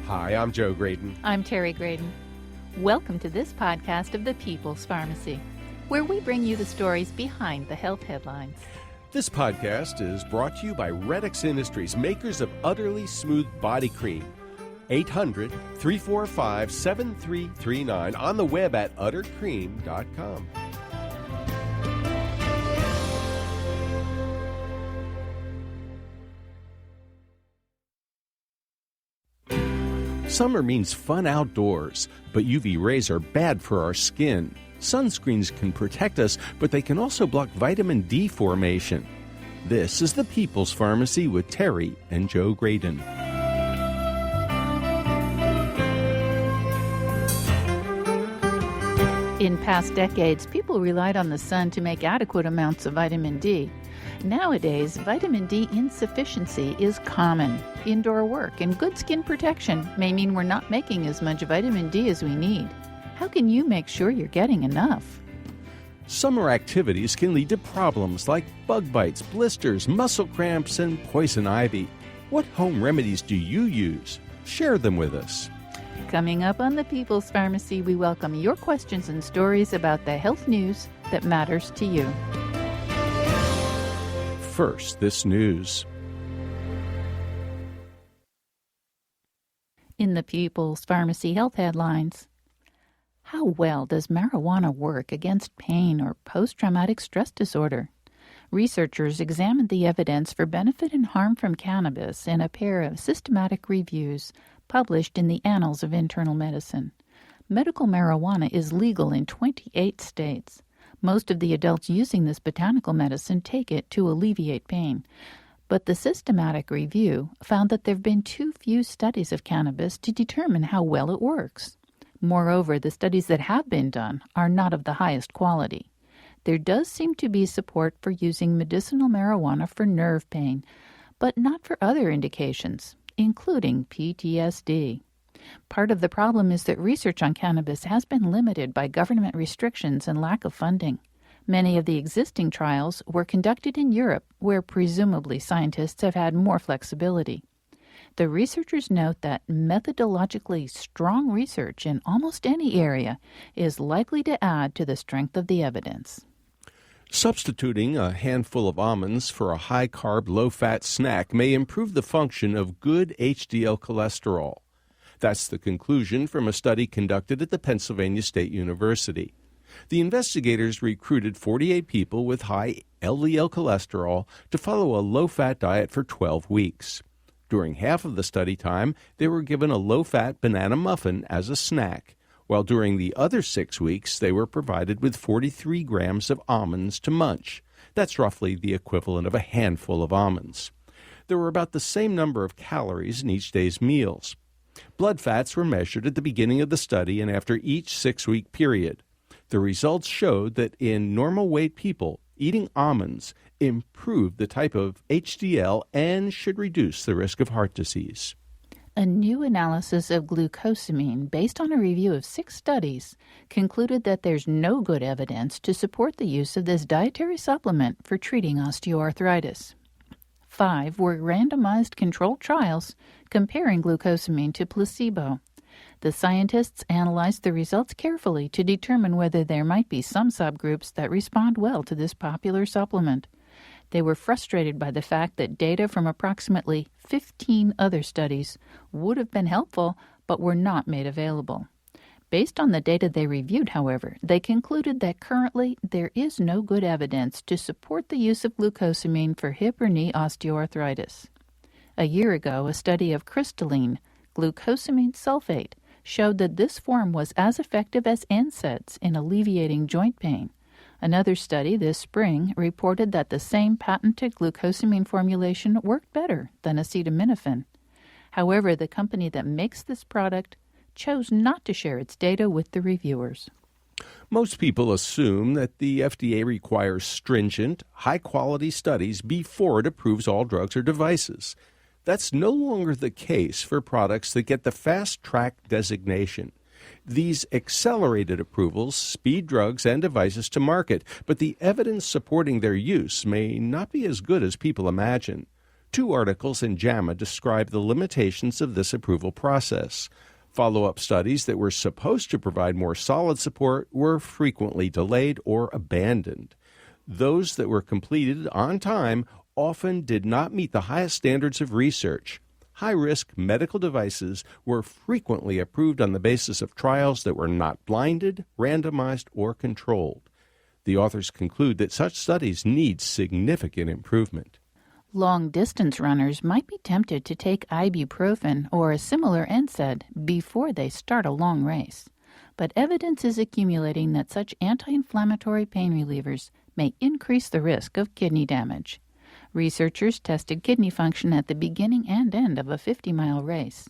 Hi, I'm Joe Graydon. I'm Terry Graydon. Welcome to this podcast of the People's Pharmacy, where we bring you the stories behind the health headlines. This podcast is brought to you by Redix Industries, makers of Utterly Smooth Body Cream. 800-345-7339, on the web at uttercream.com. Summer means fun outdoors, but UV rays are bad for our skin. Sunscreens can protect us, but they can also block vitamin D formation. This is the People's Pharmacy with Terry and Joe Graydon. In past decades, people relied on the sun to make adequate amounts of vitamin D. Nowadays, vitamin D insufficiency is common. Indoor work and good skin protection may mean we're not making as much vitamin D as we need. How can you make sure you're getting enough? Summer activities can lead to problems like bug bites, blisters, muscle cramps, and poison ivy. What home remedies do you use? Share them with us. Coming up on the People's Pharmacy, we welcome your questions and stories about the health news that matters to you. First, this news. In the People's Pharmacy health headlines, how well does marijuana work against pain or post-traumatic stress disorder? Researchers examined the evidence for benefit and harm from cannabis in a pair of systematic reviews published in the Annals of Internal Medicine. Medical marijuana is legal in 28 states. Most of the adults using this botanical medicine take it to alleviate pain. But the systematic review found that there have been too few studies of cannabis to determine how well it works. Moreover, the studies that have been done are not of the highest quality. There does seem to be support for using medicinal marijuana for nerve pain, but not for other indications, including PTSD. Part of the problem is that research on cannabis has been limited by government restrictions and lack of funding. Many of the existing trials were conducted in Europe, where presumably scientists have had more flexibility. The researchers note that methodologically strong research in almost any area is likely to add to the strength of the evidence. Substituting a handful of almonds for a high-carb, low-fat snack may improve the function of good HDL cholesterol. That's the conclusion from a study conducted at the Pennsylvania State University. The investigators recruited 48 people with high LDL cholesterol to follow a low-fat diet for 12 weeks. During half of the study time, they were given a low-fat banana muffin as a snack, while during the other 6 weeks, they were provided with 43 grams of almonds to munch. That's roughly the equivalent of a handful of almonds. There were about the same number of calories in each day's meals. Blood fats were measured at the beginning of the study and after each 6-week period. The results showed that in normal weight people, eating almonds improved the type of HDL and should reduce the risk of heart disease. A new analysis of glucosamine, based on a review of 6 studies, concluded that there's no good evidence to support the use of this dietary supplement for treating osteoarthritis. 5 were randomized controlled trials comparing glucosamine to placebo. The scientists analyzed the results carefully to determine whether there might be some subgroups that respond well to this popular supplement. They were frustrated by the fact that data from approximately 15 other studies would have been helpful but were not made available. Based on the data they reviewed, however, they concluded that currently there is no good evidence to support the use of glucosamine for hip or knee osteoarthritis. A year ago, a study of crystalline, glucosamine sulfate, showed that this form was as effective as NSAIDs in alleviating joint pain. Another study this spring reported that the same patented glucosamine formulation worked better than acetaminophen. However, the company that makes this product chose not to share its data with the reviewers. Most people assume that the FDA requires stringent, high-quality studies before it approves all drugs or devices. That's no longer the case for products that get the fast-track designation. These accelerated approvals speed drugs and devices to market, but the evidence supporting their use may not be as good as people imagine. 2 articles in JAMA describe the limitations of this approval process. Follow-up studies that were supposed to provide more solid support were frequently delayed or abandoned. Those that were completed on time often did not meet the highest standards of research. High-risk medical devices were frequently approved on the basis of trials that were not blinded, randomized, or controlled. The authors conclude that such studies need significant improvement. Long-distance runners might be tempted to take ibuprofen or a similar NSAID before they start a long race. But evidence is accumulating that such anti-inflammatory pain relievers may increase the risk of kidney damage. Researchers tested kidney function at the beginning and end of a 50-mile race.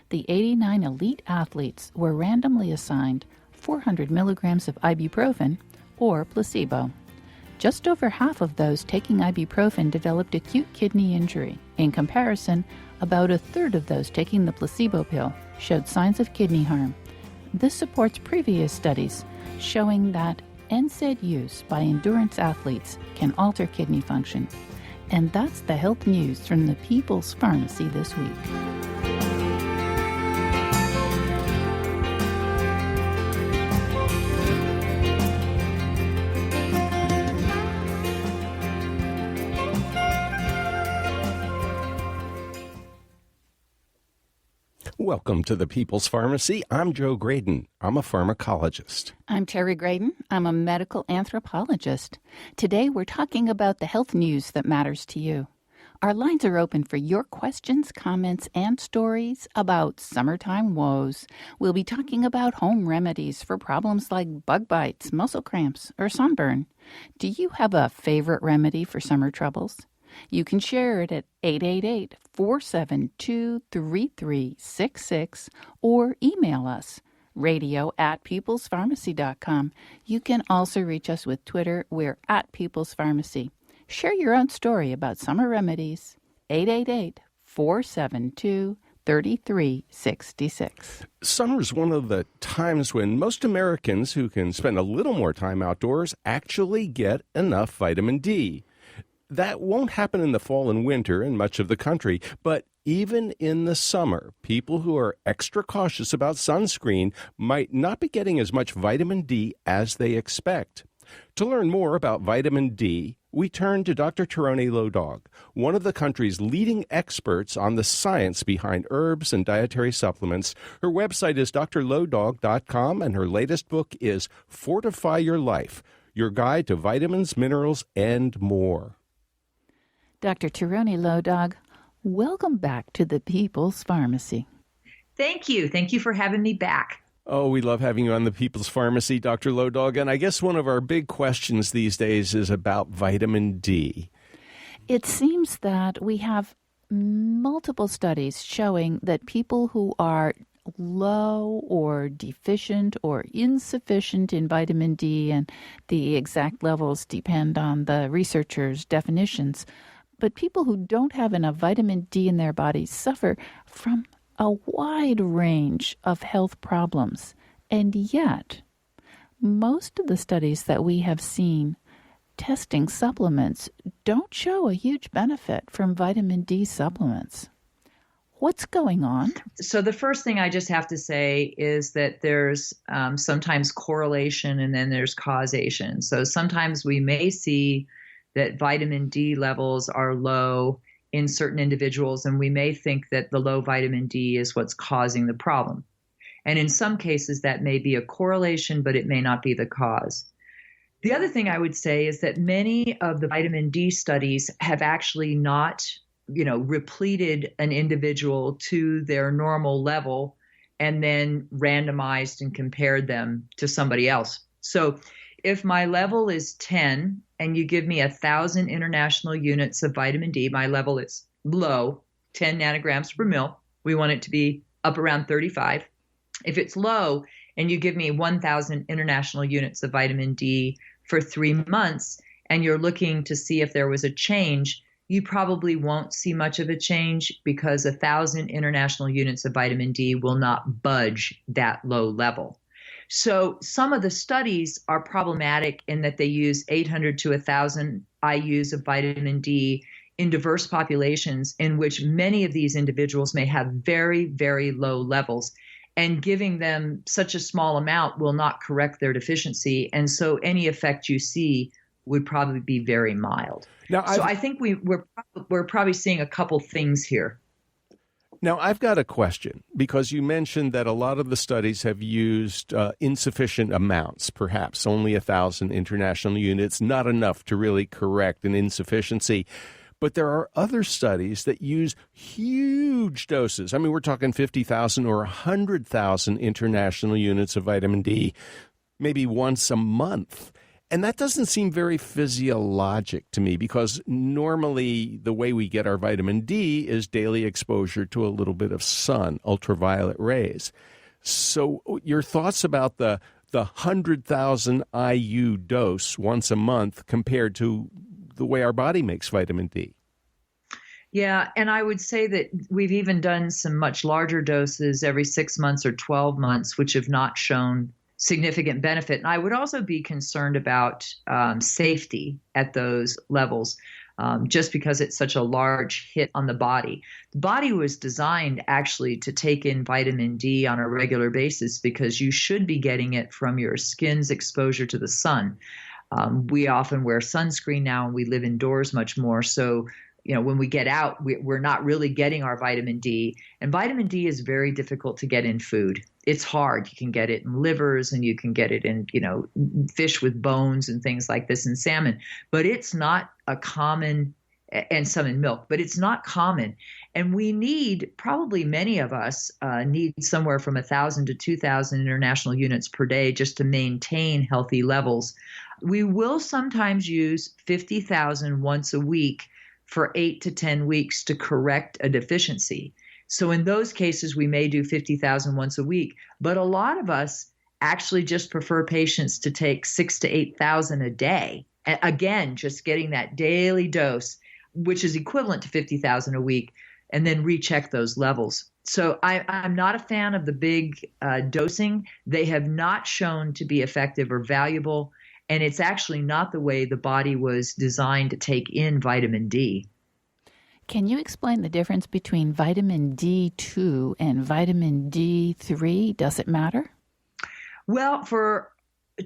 The 89 elite athletes were randomly assigned 400 milligrams of ibuprofen or placebo. Just over half of those taking ibuprofen developed acute kidney injury. In comparison, about a third of those taking the placebo pill showed signs of kidney harm. This supports previous studies showing that NSAID use by endurance athletes can alter kidney function. And that's the health news from the People's Pharmacy this week. Welcome to the People's Pharmacy. I'm Joe Graydon. I'm a pharmacologist. I'm Terry Graydon. I'm a medical anthropologist. Today we're talking about the health news that matters to you. Our lines are open for your questions, comments, and stories about summertime woes. We'll be talking about home remedies for problems like bug bites, muscle cramps, or sunburn. Do you have a favorite remedy for summer troubles? You can share it at 888-472-3366 or email us, radio@peoplespharmacy.com. You can also reach us with Twitter. We're at People's Pharmacy. Share your own story about summer remedies, 888-472-3366. Summer is one of the times when most Americans who can spend a little more time outdoors actually get enough vitamin D. That won't happen in the fall and winter in much of the country, but even in the summer, people who are extra cautious about sunscreen might not be getting as much vitamin D as they expect. To learn more about vitamin D, we turn to Dr. Tirone Lodog, one of the country's leading experts on the science behind herbs and dietary supplements. Her website is drlodog.com, and her latest book is Fortify Your Life, Your Guide to Vitamins, Minerals, and More. Dr. Tirone Lodog, welcome back to the People's Pharmacy. Thank you. Thank you for having me back. Oh, we love having you on the People's Pharmacy, Dr. Lodog. And I guess one of our big questions these days is about vitamin D. It seems that we have multiple studies showing that people who are low or deficient or insufficient in vitamin D, and the exact levels depend on the researchers' definitions, but people who don't have enough vitamin D in their bodies suffer from a wide range of health problems. And yet, most of the studies that we have seen testing supplements don't show a huge benefit from vitamin D supplements. What's going on? So the first thing I just have to say is that there's sometimes correlation and then there's causation. So sometimes we may see that vitamin D levels are low in certain individuals, and we may think that the low vitamin D is what's causing the problem. And in some cases, that may be a correlation, but it may not be the cause. The other thing I would say is that many of the vitamin D studies have actually not, repleted an individual to their normal level and then randomized and compared them to somebody else. So if my level is 10 and you give me 1,000 international units of vitamin D, my level is low, 10 nanograms per mil. We want it to be up around 35. If it's low and you give me 1,000 international units of vitamin D for 3 months and you're looking to see if there was a change, you probably won't see much of a change because 1,000 international units of vitamin D will not budge that low level. So some of the studies are problematic in that they use 800 to 1,000 IUs of vitamin D in diverse populations in which many of these individuals may have very, very low levels. And giving them such a small amount will not correct their deficiency. And so any effect you see would probably be very mild. Now, I think we're probably seeing a couple things here. Now, I've got a question, because you mentioned that a lot of the studies have used insufficient amounts, perhaps only 1,000 international units, not enough to really correct an insufficiency. But there are other studies that use huge doses. I mean, we're talking 50,000 or 100,000 international units of vitamin D, maybe once a month. And that doesn't seem very physiologic to me, because normally the way we get our vitamin D is daily exposure to a little bit of sun, ultraviolet rays. So your thoughts about the 100,000 IU dose once a month compared to the way our body makes vitamin D? Yeah, and I would say that we've even done some much larger doses every 6 months or 12 months, which have not shown significant benefit. And I would also be concerned about safety at those levels, just because it's such a large hit on the body. The body was designed actually to take in vitamin D on a regular basis, because you should be getting it from your skin's exposure to the sun. We often wear sunscreen now, and we live indoors much more. So, when we get out, we're not really getting our vitamin D. And vitamin D is very difficult to get in food. It's hard. You can get it in livers, and you can get it in, fish with bones and things like this, and salmon. But it's not a common, and some in milk, but it's not common. And we need, probably many of us need somewhere from 1,000 to 2,000 international units per day just to maintain healthy levels. We will sometimes use 50,000 once a week for 8 to 10 weeks to correct a deficiency. So in those cases, we may do 50,000 once a week. But a lot of us actually just prefer patients to take 6,000 to 8,000 a day. Again, just getting that daily dose, which is equivalent to 50,000 a week, and then recheck those levels. So I'm not a fan of the big dosing. They have not shown to be effective or valuable. And it's actually not the way the body was designed to take in vitamin D. Can you explain the difference between vitamin D2 and vitamin D3? Does it matter? Well,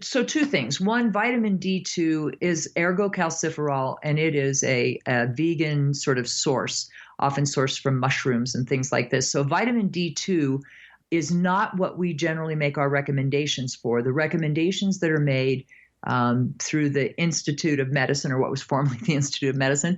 so two things. One, vitamin D2 is ergocalciferol, and it is a vegan sort of source, often sourced from mushrooms and things like this. So vitamin D2 is not what we generally make our recommendations for. The recommendations that are made through the Institute of Medicine, or what was formerly the Institute of Medicine,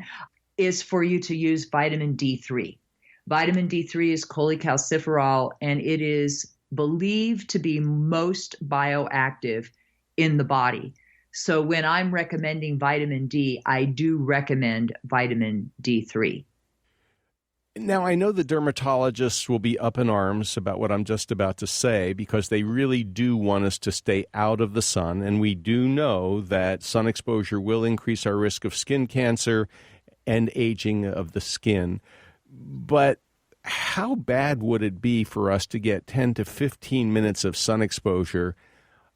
is for you to use vitamin D3. Vitamin D3 is cholecalciferol, and it is believed to be most bioactive in the body. So when I'm recommending vitamin D, I do recommend vitamin D3. Now, I know the dermatologists will be up in arms about what I'm just about to say, because they really do want us to stay out of the sun. And we do know that sun exposure will increase our risk of skin cancer and aging of the skin. But how bad would it be for us to get 10 to 15 minutes of sun exposure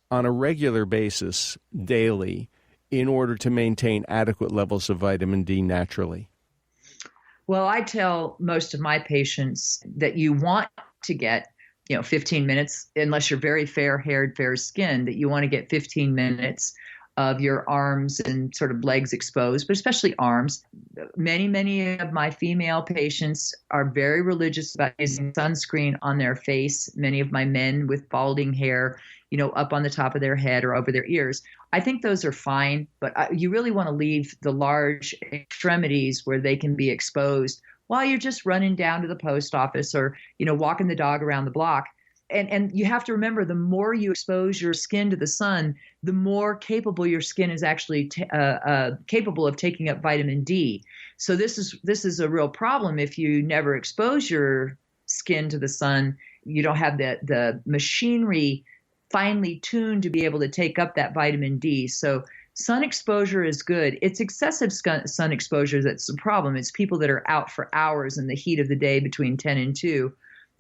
on a regular basis daily in order to maintain adequate levels of vitamin D naturally? Well, I tell most of my patients that you want to get, 15 minutes, unless you're very fair-haired, fair-skinned, that you want to get 15 minutes of your arms and sort of legs exposed, but especially arms. Many of my female patients are very religious about using sunscreen on their face. Many of my men with balding hair, up on the top of their head or over their ears. I think those are fine, but you really want to leave the large extremities where they can be exposed while you're just running down to the post office or, walking the dog around the block. And you have to remember, the more you expose your skin to the sun, the more capable your skin is actually capable of taking up vitamin D. So this is a real problem. If you never expose your skin to the sun, you don't have the machinery finely tuned to be able to take up that vitamin D. So sun exposure is good. It's excessive sun exposure that's the problem. It's people that are out for hours in the heat of the day between 10 and 2.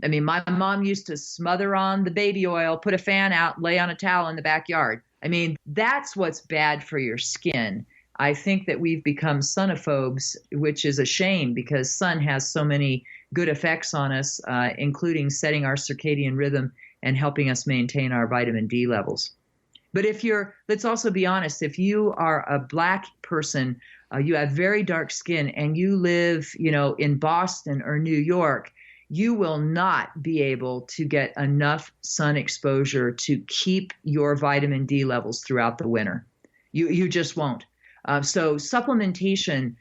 I mean, my mom used to smother on the baby oil, put a fan out, lay on a towel in the backyard. I mean, that's what's bad for your skin. I think that we've become sunophobes, which is a shame because sun has so many good effects on us, including setting our circadian rhythm and helping us maintain our vitamin D levels. But let's also be honest, if you are a Black person, you have very dark skin and you live, in Boston or New York, you will not be able to get enough sun exposure to keep your vitamin D levels throughout the winter. You just won't. So supplementation,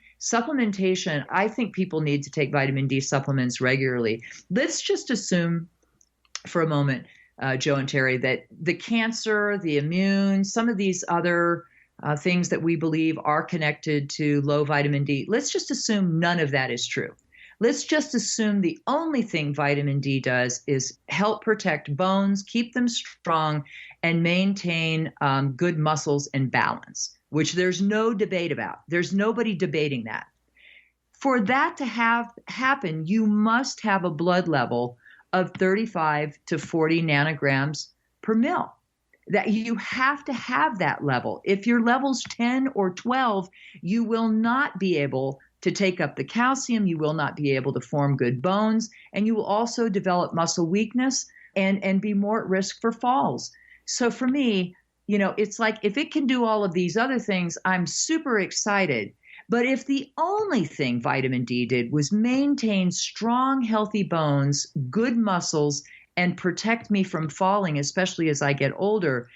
I think people need to take vitamin D supplements regularly. Let's just assume for a moment, Joe and Terry, that the cancer, the immune, some of these other things that we believe are connected to low vitamin D, let's just assume none of that is true. Let's just assume the only thing vitamin D does is help protect bones, keep them strong, and maintain good muscles and balance, which there's no debate about. There's nobody debating that. For that to happen, you must have a blood level of 35 to 40 nanograms per mil. That you have to have that level. If your level's 10 or 12, you will not be able to take up the calcium, you will not be able to form good bones, and you will also develop muscle weakness and be more at risk for falls. So for me, it's like if it can do all of these other things, I'm super excited. But if the only thing vitamin D did was maintain strong, healthy bones, good muscles, and protect me from falling, especially as I get older,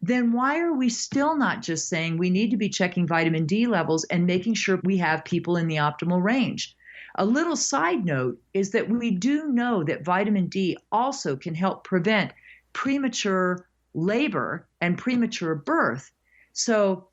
then why are we still not just saying we need to be checking vitamin D levels and making sure we have people in the optimal range? A little side note is that we do know that vitamin D also can help prevent premature labor and premature birth. So,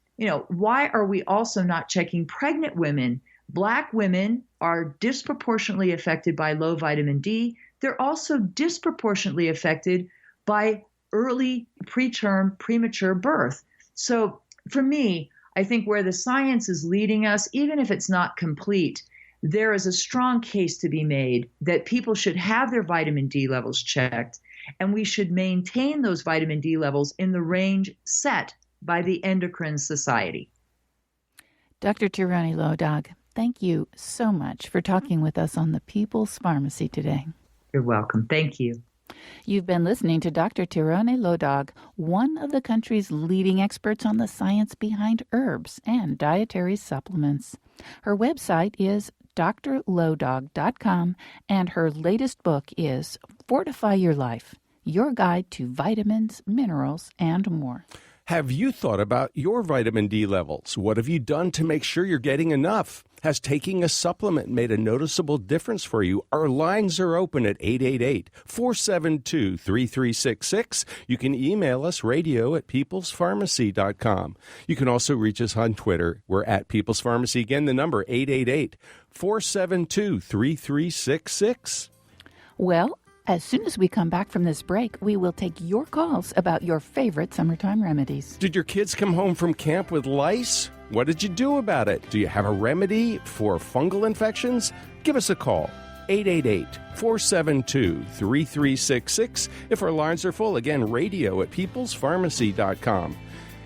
why are we also not checking pregnant women? Black women are disproportionately affected by low vitamin D. They're also disproportionately affected by early preterm premature birth. So for me, I think where the science is leading us, even if it's not complete, there is a strong case to be made that people should have their vitamin D levels checked, and we should maintain those vitamin D levels in the range set by the Endocrine Society. Dr. Tirone Lodog, thank you so much for talking with us on the People's Pharmacy today. You're welcome. Thank you. You've been listening to Dr. Tirone Lodog, one of the country's leading experts on the science behind herbs and dietary supplements. Her website is drlodog.com, and her latest book is Fortify Your Life, Your Guide to Vitamins, Minerals, and More. Have you thought about your vitamin D levels? What have you done to make sure you're getting enough? Has taking a supplement made a noticeable difference for you? Our lines are open at 888-472-3366. You can email us radio@peoplespharmacy.com. You can also reach us on Twitter. We're at People's Pharmacy. Again, the number 888-472-3366. Well, as soon as we come back from this break, we will take your calls about your favorite summertime remedies. Did your kids come home from camp with lice? What did you do about it? Do you have a remedy for fungal infections? Give us a call, 888-472-3366. If our lines are full, again, radio@peoplespharmacy.com.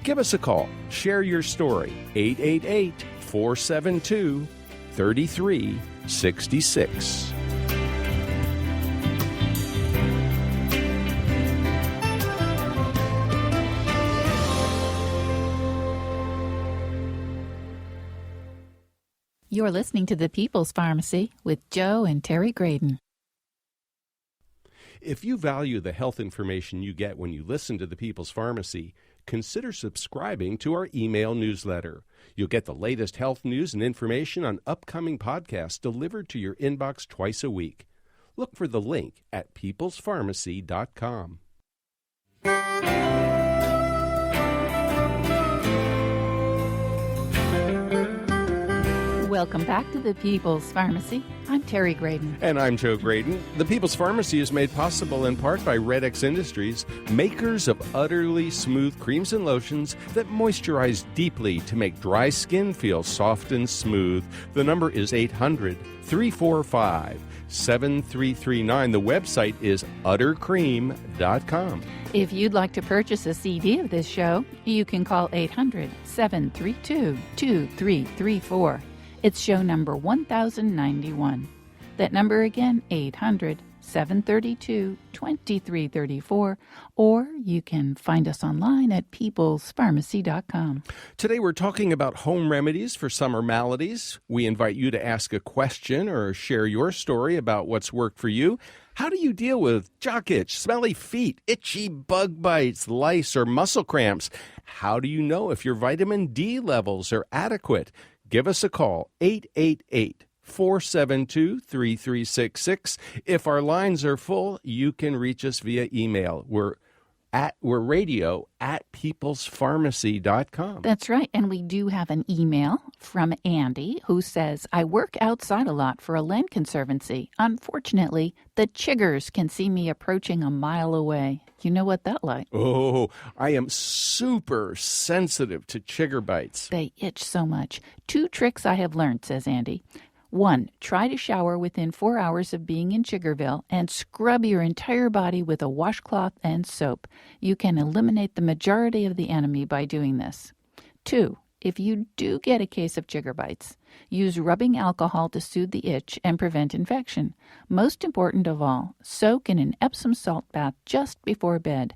Give us a call. Share your story, 888-472-3366. You're listening to the People's Pharmacy with Joe and Terry Graydon. If you value the health information you get when you listen to the People's Pharmacy, consider subscribing to our email newsletter. You'll get the latest health news and information on upcoming podcasts delivered to your inbox twice a week. Look for the link at peoplespharmacy.com. Welcome back to the People's Pharmacy. I'm Terry Graydon. And I'm Joe Graydon. The People's Pharmacy is made possible in part by Red X Industries, makers of utterly smooth creams and lotions that moisturize deeply to make dry skin feel soft and smooth. The number is 800-345-6888. 7339. The website is uttercream.com. If you'd like to purchase a CD of this show, you can call 800-732-2334. It's show number 1091. That number again, 800-732-2334, or you can find us online at peoplespharmacy.com. Today we're talking about home remedies for summer maladies. We invite you to ask a question or share your story about what's worked for you. How do you deal with jock itch, smelly feet, itchy bug bites, lice, or muscle cramps? How do you know if your vitamin D levels are adequate? Give us a call, 888-472-3366. If our lines are full, you can reach us via email. We're radio at peoplespharmacy.com. That's right. And we do have an email from Andy who says, I work outside a lot for a land conservancy. Unfortunately, the chiggers can see me approaching a mile away. You know what that's like? Oh, I am super sensitive to chigger bites. They itch so much. 2 tricks I have learned, says Andy. 1, try to shower within 4 hours of being in Chiggerville and scrub your entire body with a washcloth and soap. You can eliminate the majority of the enemy by doing this. 2, if you do get a case of chigger bites, use rubbing alcohol to soothe the itch and prevent infection. Most important of all, soak in an Epsom salt bath just before bed.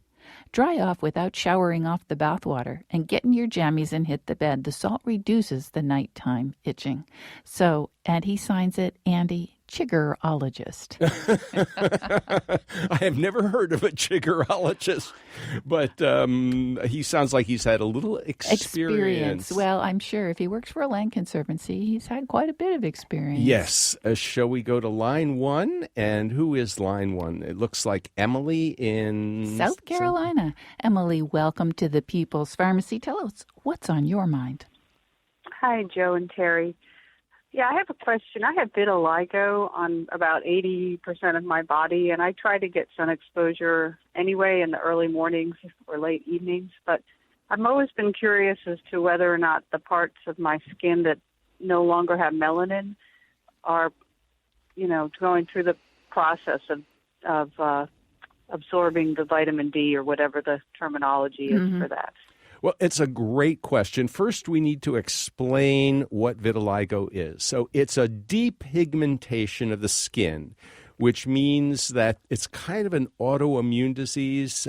Dry off without showering off the bathwater and get in your jammies and hit the bed. The salt reduces the nighttime itching. So, and he signs it, Andy, chiggerologist. I have never heard of a chiggerologist, but he sounds like he's had a little experience. Well, I'm sure if he works for a land conservancy, he's had quite a bit of experience. Yes. Shall we go to line 1? And who is line 1? It looks like Emily in South Carolina. Emily, welcome to the People's Pharmacy. Tell us what's on your mind. Hi, Joe and Terry. Yeah, I have a question. I have vitiligo on about 80% of my body, and I try to get sun exposure anyway in the early mornings or late evenings. But I've always been curious as to whether or not the parts of my skin that no longer have melanin are, going through the process of absorbing the vitamin D or whatever the terminology is for that. Well, it's a great question. First, we need to explain what vitiligo is. So it's a depigmentation of the skin, which means that it's kind of an autoimmune disease.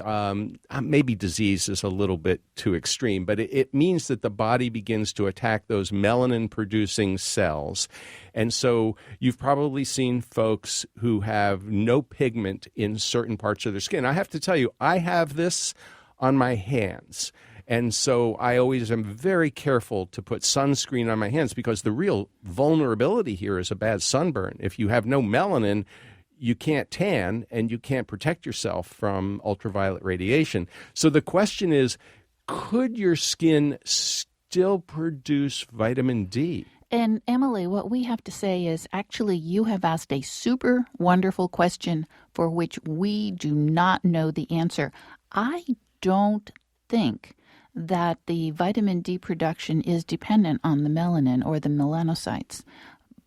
Maybe disease is a little bit too extreme, but it means that the body begins to attack those melanin-producing cells. And so you've probably seen folks who have no pigment in certain parts of their skin. I have to tell you, I have this on my hands. And so I always am very careful to put sunscreen on my hands because the real vulnerability here is a bad sunburn. If you have no melanin, you can't tan and you can't protect yourself from ultraviolet radiation. So the question is, could your skin still produce vitamin D? And Emily, what we have to say is actually you have asked a super wonderful question for which we do not know the answer. I don't think that the vitamin D production is dependent on the melanin or the melanocytes,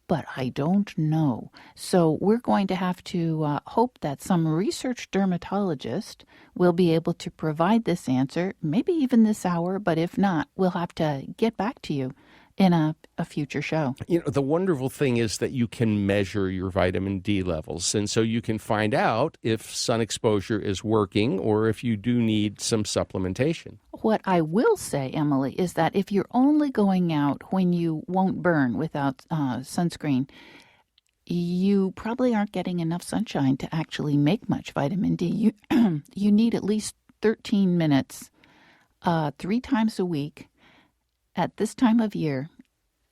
but I don't know. So we're going to have to hope that some research dermatologist will be able to provide this answer, maybe even this hour, but if not, we'll have to get back to you in a future show. The wonderful thing is that you can measure your vitamin D levels, and so you can find out if sun exposure is working or if you do need some supplementation. What I will say, Emily, is that if you're only going out when you won't burn without sunscreen, you probably aren't getting enough sunshine to actually make much vitamin D. You need at least 13 minutes 3 times a week at this time of year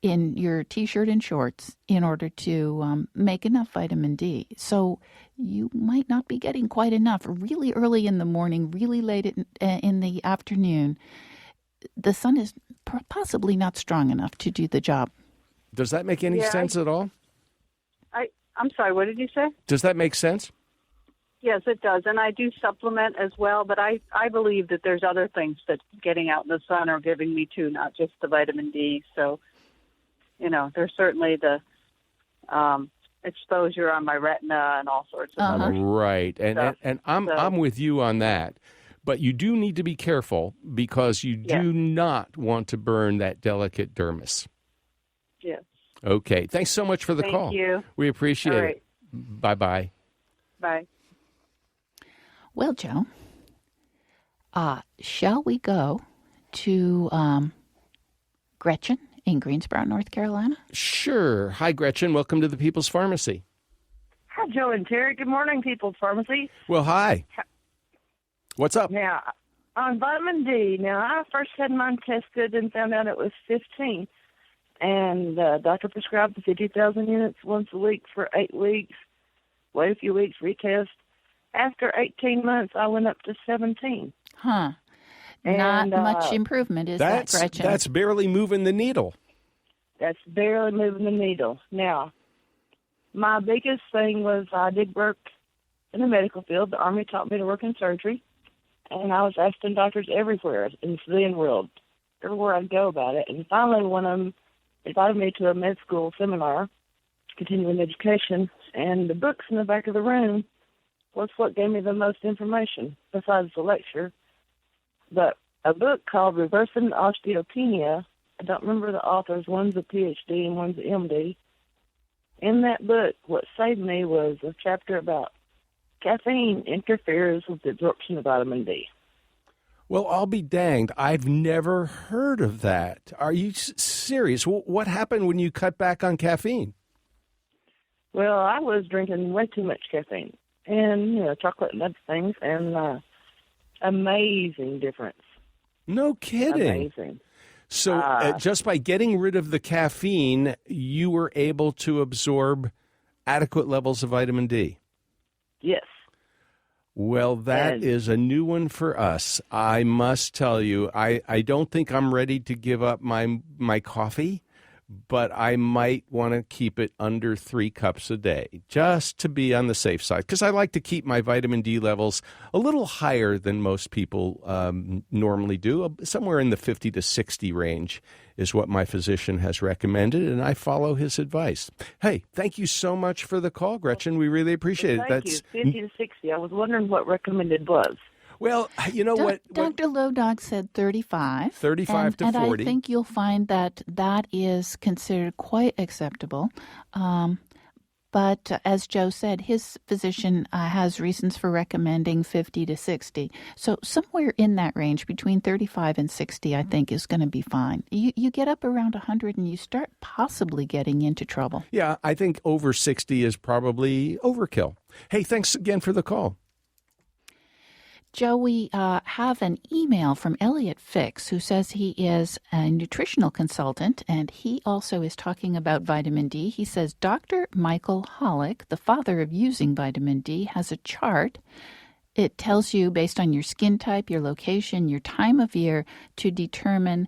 in your T-shirt and shorts in order to make enough vitamin D. So you might not be getting quite enough really early in the morning, really late in the afternoon. The sun is possibly not strong enough to do the job. Does that make any sense at all? I'm sorry, what did you say? Does that make sense? Yes, it does. And I do supplement as well, but I believe that there's other things that getting out in the sun are giving me too, not just the vitamin D. So, there's certainly the exposure on my retina and all sorts of other Right. stuff. And I'm with you on that. But you do need to be careful because you do not want to burn that delicate dermis. Yes. Okay. Thanks so much for the call. Thank you. We appreciate All right. it. Bye-bye. Bye. Well, Joe, shall we go to Gretchen in Greensboro, North Carolina? Sure. Hi, Gretchen. Welcome to the People's Pharmacy. Hi, Joe and Terry. Good morning, People's Pharmacy. Well, hi. What's up? Now, on vitamin D, I first had mine tested and found out it was 15. And the doctor prescribed the 50,000 units once a week for 8 weeks. Wait a few weeks, retest. After 18 months, I went up to 17. Huh. Not much improvement, is that, Gretchen? That's barely moving the needle. That's barely moving the needle. Now, my biggest thing was I did work in the medical field. The Army taught me to work in surgery. And I was asking doctors everywhere in the civilian world, everywhere I'd go about it. And finally, one of them invited me to a med school seminar, continuing education, and the books in the back of the room was what gave me the most information, besides the lecture. But a book called Reversing Osteopenia, I don't remember the authors, one's a PhD and one's an MD. In that book, what saved me was a chapter about caffeine interferes with the absorption of vitamin D. Well, I'll be danged. I've never heard of that. Are you serious? What happened when you cut back on caffeine? Well, I was drinking way too much caffeine and, chocolate and other things, and amazing difference. No kidding. Amazing. So just by getting rid of the caffeine, you were able to absorb adequate levels of vitamin D? Yes. Well, that is a new one for us. I must tell you, I don't think I'm ready to give up my coffee, but I might want to keep it under 3 cups a day, just to be on the safe side, because I like to keep my vitamin D levels a little higher than most people normally do. Somewhere in the 50 to 60 range is what my physician has recommended, and I follow his advice. Hey, thank you so much for the call, Gretchen. We really appreciate it. Thank you. 50 to 60. I was wondering what recommended was. Well, you know what? Dr. Lodog said 35. 35 to 40. And I think you'll find that is considered quite acceptable. But as Joe said, his physician has reasons for recommending 50 to 60. So somewhere in that range, between 35 and 60, I think is going to be fine. You get up around 100 and you start possibly getting into trouble. Yeah, I think over 60 is probably overkill. Hey, thanks again for the call. Joe, we have an email from Elliot Fix, who says he is a nutritional consultant, and he also is talking about vitamin D. He says, Dr. Michael Hollick, the father of using vitamin D, has a chart. It tells you, based on your skin type, your location, your time of year, to determine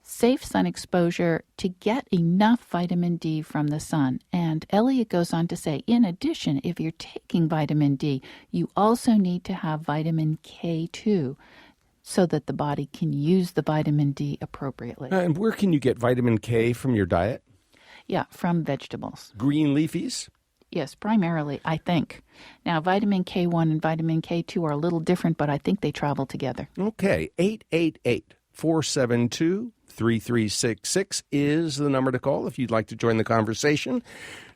safe sun exposure to get enough vitamin D from the sun. And Elliot goes on to say, in addition, if you're taking vitamin D, you also need to have vitamin K2 so that the body can use the vitamin D appropriately. And where can you get vitamin K from your diet? Yeah, from vegetables. Green leafies? Yes, primarily, I think. Now, vitamin K1 and vitamin K2 are a little different, but I think they travel together. Okay, 888-472-3366 is the number to call if you'd like to join the conversation.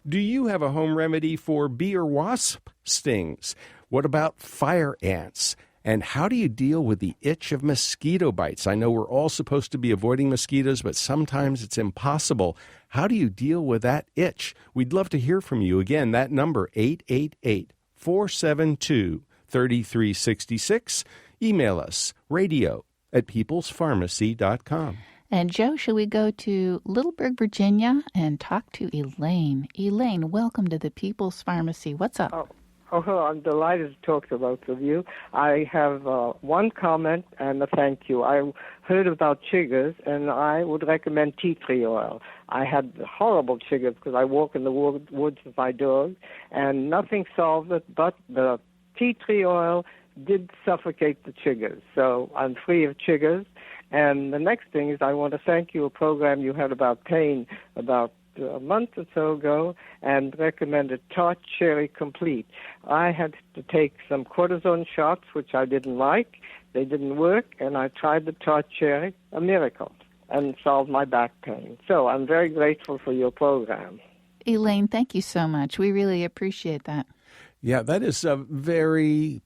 Do you have a home remedy for bee or wasp stings? What about fire ants? And how do you deal with the itch of mosquito bites? I know we're all supposed to be avoiding mosquitoes, but sometimes it's impossible. How do you deal with that itch? We'd love to hear from you. Again, that number, 888-472-3366. Email us, radio@peoplespharmacy.com. And Joe, shall we go to Littleburg, Virginia, and talk to Elaine? Elaine, welcome to the People's Pharmacy. What's up? Oh, I'm delighted to talk to both of you. I have one comment and a thank you. I heard about chiggers, and I would recommend tea tree oil. I had horrible chiggers because I walk in the woods with my dog, and nothing solved it but the tea tree oil did suffocate the chiggers. So I'm free of chiggers. And the next thing is I want to thank you, a program you had about pain, about a month or so ago and recommended tart cherry complete. I had to take some cortisone shots, which I didn't like. They didn't work, and I tried the tart cherry, a miracle, and solved my back pain. So I'm very grateful for your program. Elaine, thank you so much. We really appreciate that. Yeah, that is very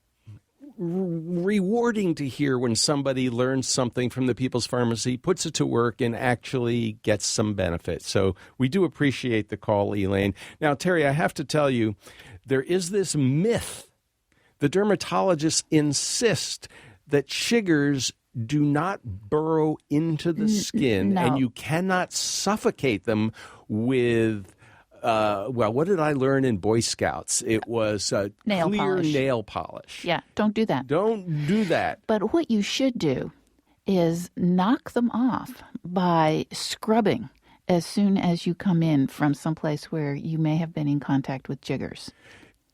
rewarding to hear when somebody learns something from the People's Pharmacy, puts it to work, and actually gets some benefit. So we do appreciate the call, Elaine. Now, Terry, I have to tell you, there is this myth. The dermatologists insist that chiggers do not burrow into the skin, and you cannot suffocate them with what did I learn in Boy Scouts? It was nail clear polish. nail polish. Yeah, don't do that. Don't do that. But what you should do is knock them off by scrubbing as soon as you come in from someplace where you may have been in contact with jiggers.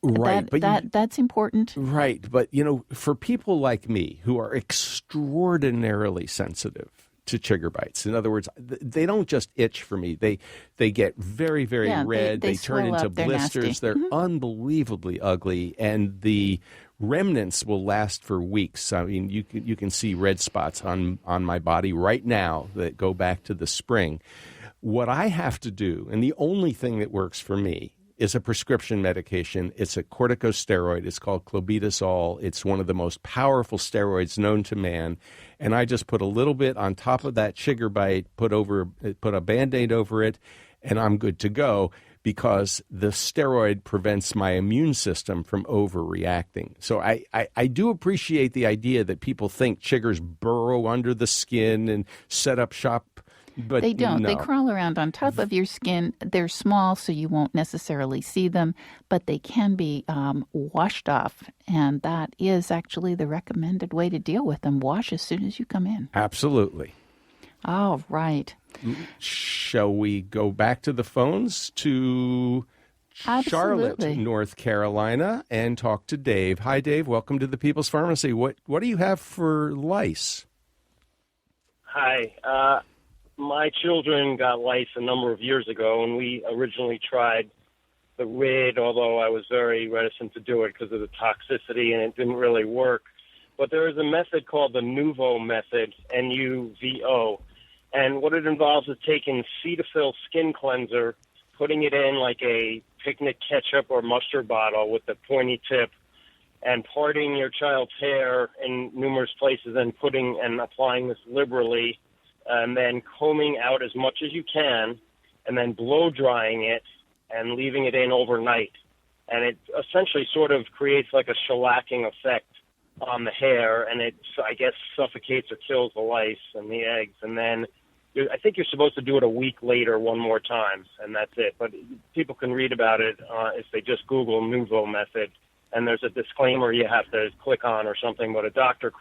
Right. That's important. Right. But, for people like me who are extraordinarily sensitive to chigger bites. In other words, they don't just itch for me. They get very, very red. They turn into blisters. They're unbelievably ugly, and the remnants will last for weeks. I mean, you can see red spots on my body right now that go back to the spring. What I have to do, and the only thing that works for me, is a prescription medication. It's a corticosteroid. It's called clobetasol. It's one of the most powerful steroids known to man. And I just put a little bit on top of that chigger bite, put a Band-Aid over it, and I'm good to go, because the steroid prevents my immune system from overreacting. So I do appreciate the idea that people think chiggers burrow under the skin and set up shop. But they don't. No. They crawl around on top of your skin. They're small, so you won't necessarily see them, but they can be washed off, and that is actually the recommended way to deal with them. Wash as soon as you come in. Absolutely. All right. Shall we go back to the phones to Charlotte, North Carolina, and talk to Dave? Hi, Dave. Welcome to the People's Pharmacy. What do you have for lice? Hi. My children got lice a number of years ago, and we originally tried the RID, although I was very reticent to do it because of the toxicity, and it didn't really work. But there is a method called the NUVO method, N-U-V-O, and what it involves is taking Cetaphil skin cleanser, putting it in like a picnic ketchup or mustard bottle with the pointy tip, and parting your child's hair in numerous places and applying this liberally, and then combing out as much as you can, and then blow drying it and leaving it in overnight. And it essentially sort of creates like a shellacking effect on the hair, and it, I guess, suffocates or kills the lice and the eggs. And then I think you're supposed to do it a week later one more time, and that's it. But people can read about it if they just Google NUVO method, and there's a disclaimer you have to click on or something, but a doctor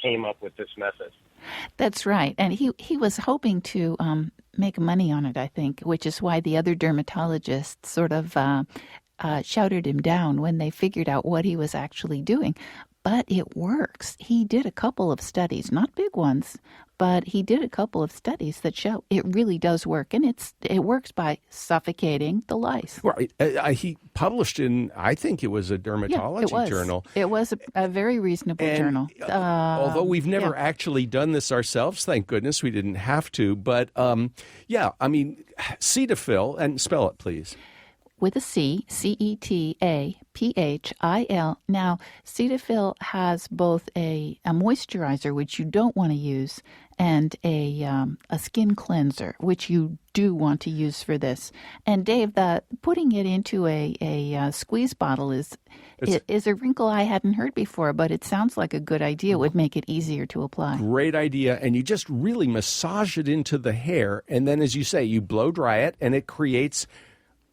came up with this method. That's right. And he was hoping to make money on it, I think, which is why the other dermatologists sort of shouted him down when they figured out what he was actually doing. But it works. He did a couple of studies, not big ones, but he did a couple of studies that show it really does work. And it works by suffocating the lice. Right. He published in, I think it was a dermatology journal. It was a very reasonable journal. Although we've never actually done this ourselves, thank goodness we didn't have to. But, Cetaphil, and spell it, please. With a C, Cetaphil. Now, Cetaphil has both a moisturizer, which you don't want to use, and a skin cleanser, which you do want to use for this. And Dave, putting it into a squeeze bottle is a wrinkle I hadn't heard before, but it sounds like a good idea. It would make it easier to apply. Great idea. And you just really massage it into the hair, and then, as you say, you blow dry it, and it creates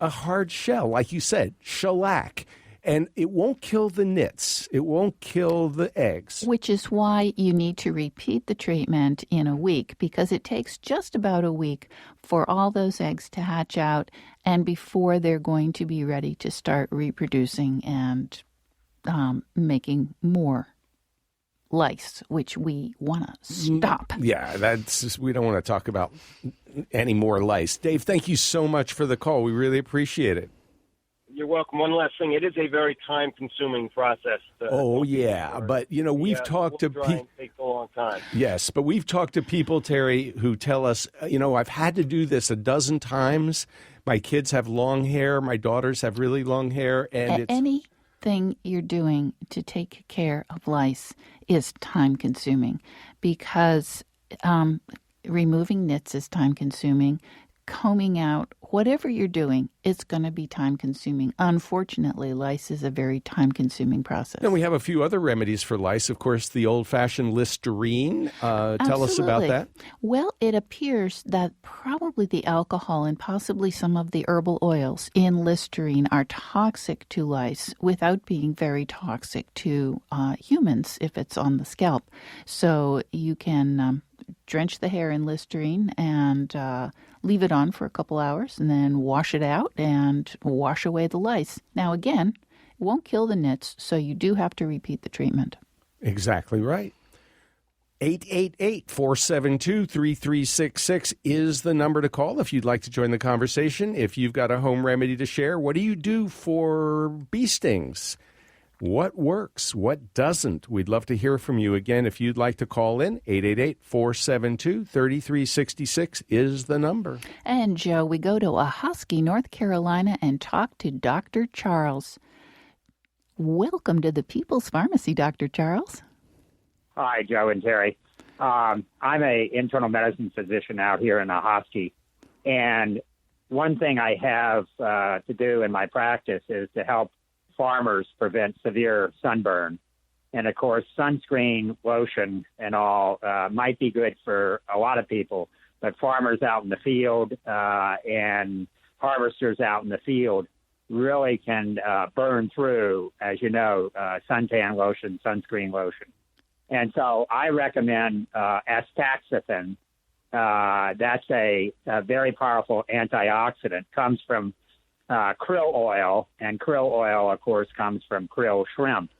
a hard shell, like you said, shellac. And it won't kill the nits. It won't kill the eggs. Which is why you need to repeat the treatment in a week, because it takes just about a week for all those eggs to hatch out and before they're going to be ready to start reproducing and making more lice, which we want to stop. Yeah, we don't want to talk about any more lice. Dave, thank you so much for the call. We really appreciate it. You're welcome. One last thing. It is a very time-consuming process. But, we've talked to people. It takes a long time. Yes, but we've talked to people, Terry, who tell us, I've had to do this a dozen times. My kids have long hair. My daughters have really long hair. And anything you're doing to take care of lice is time-consuming because removing nits is time-consuming. Combing out, whatever you're doing, it's going to be time-consuming. Unfortunately, lice is a very time-consuming process. And we have a few other remedies for lice. Of course, the old-fashioned Listerine. Tell us about that. Well, it appears that probably the alcohol and possibly some of the herbal oils in Listerine are toxic to lice without being very toxic to humans if it's on the scalp. So you can drench the hair in Listerine and leave it on for a couple hours and then wash it out and wash away the lice. Now, again, it won't kill the nits, so you do have to repeat the treatment. Exactly right. 888-472-3366 is the number to call if you'd like to join the conversation. If you've got a home remedy to share, what do you do for bee stings? What works? What doesn't? We'd love to hear from you. Again, if you'd like to call in, 888-472-3366 is the number. And, Joe, we go to Ahoskie, North Carolina, and talk to Dr. Charles. Welcome to the People's Pharmacy, Dr. Charles. Hi, Joe and Terry. I'm an internal medicine physician out here in Ahoskie, and one thing I have to do in my practice is to help farmers prevent severe sunburn. And, of course, sunscreen, lotion, and all might be good for a lot of people, but farmers out in the field and harvesters out in the field really can burn through, as you know, suntan lotion, sunscreen lotion. And so I recommend astaxanthin. That's a very powerful antioxidant. Comes from krill oil, and krill oil, of course, comes from krill shrimp.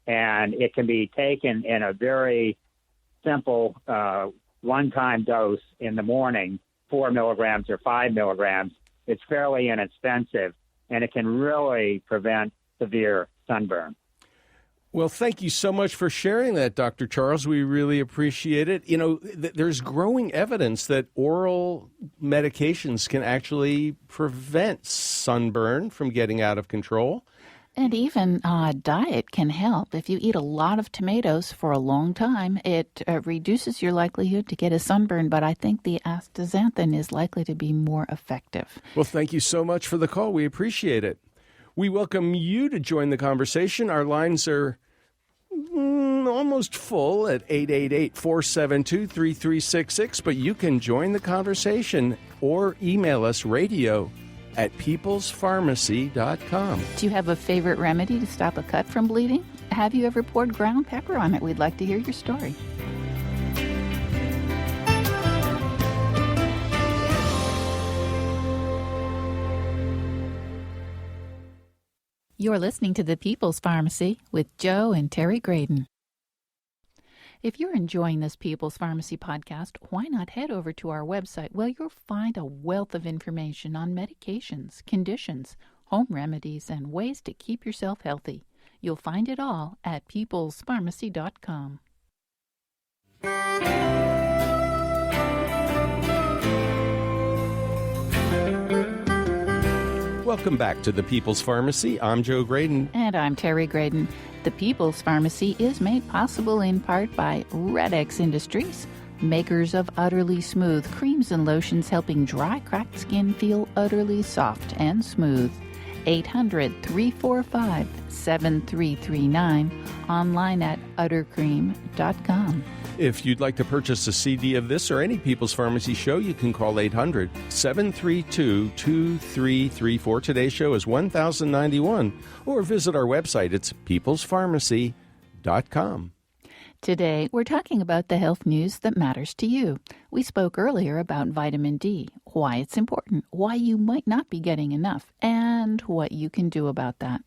And it can be taken in a very simple one-time dose in the morning, 4 milligrams or 5 milligrams. It's fairly inexpensive, and it can really prevent severe sunburn. Well, thank you so much for sharing that, Dr. Charles. We really appreciate it. There's growing evidence that oral medications can actually prevent sunburn from getting out of control. And even diet can help. If you eat a lot of tomatoes for a long time, it reduces your likelihood to get a sunburn, but I think the astaxanthin is likely to be more effective. Well, thank you so much for the call. We appreciate it. We welcome you to join the conversation. Our lines are almost full at 888-472-3366, but you can join the conversation or email us radio@peoplespharmacy.com. Do you have a favorite remedy to stop a cut from bleeding? Have you ever poured ground pepper on it? We'd like to hear your story. You're listening to The People's Pharmacy with Joe and Terry Graydon. If you're enjoying this People's Pharmacy podcast, why not head over to our website where you'll find a wealth of information on medications, conditions, home remedies, and ways to keep yourself healthy. You'll find it all at peoplespharmacy.com. Welcome back to the People's Pharmacy. I'm Joe Graydon. And I'm Terry Graydon. The People's Pharmacy is made possible in part by Red X Industries, makers of Utterly Smooth creams and lotions helping dry, cracked skin feel utterly soft and smooth. 800-345-7339, online at uttercream.com. If you'd like to purchase a CD of this or any People's Pharmacy show, you can call 800-732-2334. Today's show is 1091. Or visit our website. It's peoplespharmacy.com. Today, we're talking about the health news that matters to you. We spoke earlier about vitamin D, why it's important, why you might not be getting enough, and what you can do about that.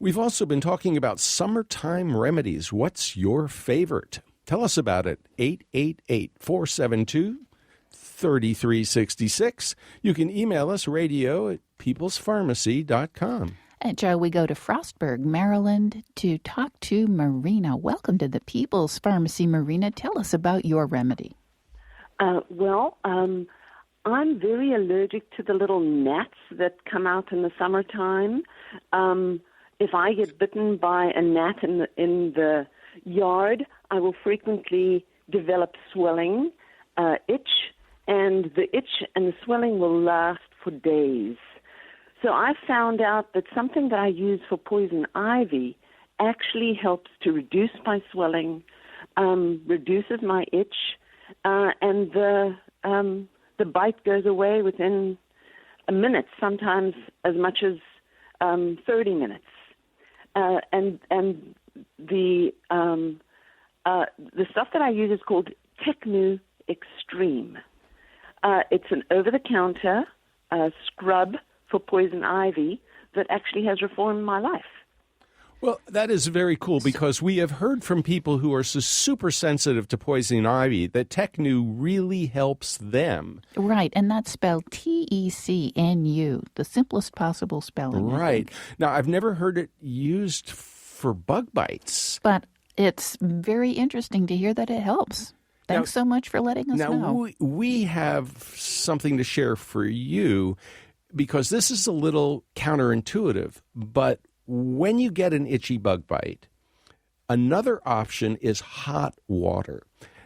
We've also been talking about summertime remedies. What's your favorite? Tell us about it. 888-472-3366. You can email us radio@peoplespharmacy.com. And Joe, we go to Frostburg, Maryland, to talk to Marina. Welcome to the People's Pharmacy, Marina. Tell us about your remedy. I'm very allergic to the little gnats that come out in the summertime. If I get bitten by a gnat in the yard, I will frequently develop swelling, itch, and the itch and the swelling will last for days. So I found out that something that I use for poison ivy actually helps to reduce my swelling, reduces my itch, and the bite goes away within a minute, sometimes as much as 30 minutes. And the stuff that I use is called Technu Extreme. It's an over-the-counter scrub for poison ivy that actually has reformed my life. Well, that is very cool because we have heard from people who are so super sensitive to poison ivy that Technu really helps them. Right, and that's spelled Tecnu, the simplest possible spelling. Right. Now, I've never heard it used for bug bites. But it's very interesting to hear that it helps. Thanks so much for letting us know. Now, we have something to share for you because this is a little counterintuitive, but when you get an itchy bug bite, another option is hot water.